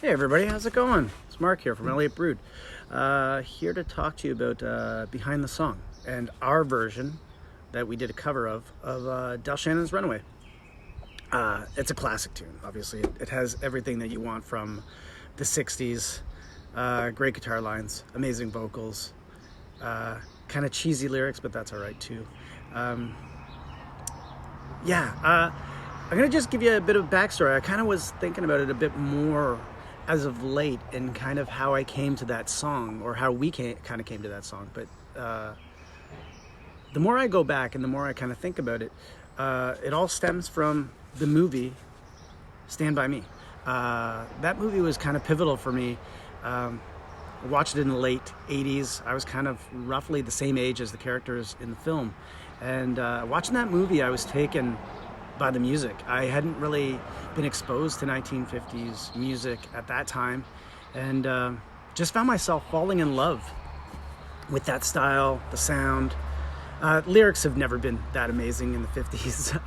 Hey everybody, how's it going? It's Mark here from Elliott Brood. Here to talk to you about Behind the Song and our version that we did a cover of Shannons Runaway. It's a classic tune, obviously. It has everything that you want from the 60s. Great guitar lines, amazing vocals, kind of cheesy lyrics, but that's alright too. I'm going to just give you a bit of backstory. I kind of was thinking about it a bit more as of late and kind of how I came to that song, or how we came to that song. But the more I go back and the more I kind of think about it, it all stems from the movie Stand By Me. That movie was kind of pivotal for me. I watched it in the late 80s. I was kind of roughly the same age as the characters in the film. And watching that movie, I was taken by the music. I hadn't really been exposed to 1950s music at that time, and just found myself falling in love with that style, the sound. Lyrics have never been that amazing in the 50s,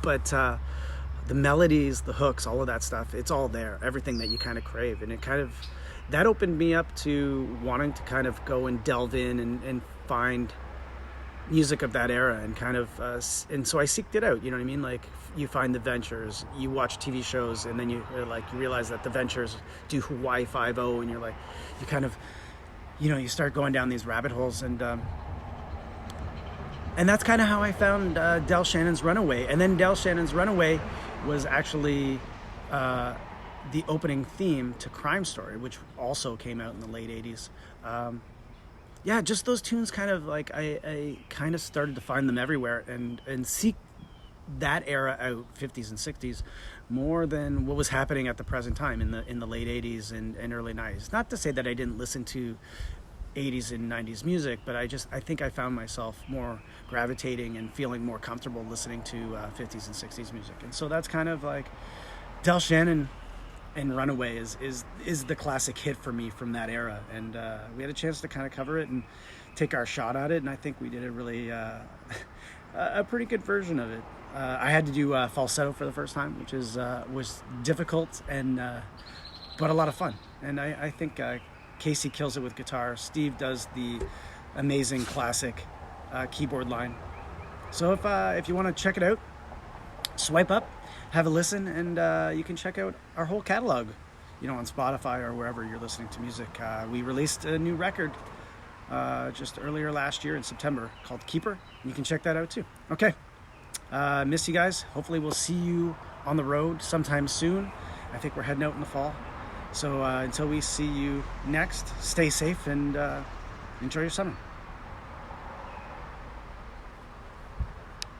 but the melodies, the hooks, all of that stuff, it's all there, everything that you kind of crave. And that opened me up to wanting to kind of go and delve in and find music of that era, and and so I seeked it out, you know what I mean? Like, you find the Ventures, you watch TV shows, and then you realize that the Ventures do Hawaii 5-0, and you're like, you kind of, you start going down these rabbit holes, and that's kind of how I found Shannons Runaway. And then Shannons Runaway was actually the opening theme to Crime Story, which also came out in the late 80s. Just those tunes kind of like, I kind of started to find them everywhere and seek that era out, 50s and 60s, more than what was happening at the present time in the late 80s and early 90s. Not to say that I didn't listen to 80s and 90s music, but I think I found myself more gravitating and feeling more comfortable listening to 50s and 60s music. And so that's kind of like Shannon and Runaway is the classic hit for me from that era, and we had a chance to kind of cover it and take our shot at it, and I think we did a really a pretty good version of it. I had to do falsetto for the first time, which was difficult and but a lot of fun, and I think Casey kills it with guitar. Steve does the amazing classic keyboard line. So if you want to check it out, swipe up, have a listen, and you can check out our whole catalog, on Spotify or wherever you're listening to music. We released a new record just earlier last year in September called Keeper. You can check that out too. Okay, miss you guys. Hopefully we'll see you on the road sometime soon. I think we're heading out in the fall. So until we see you next, stay safe and enjoy your summer.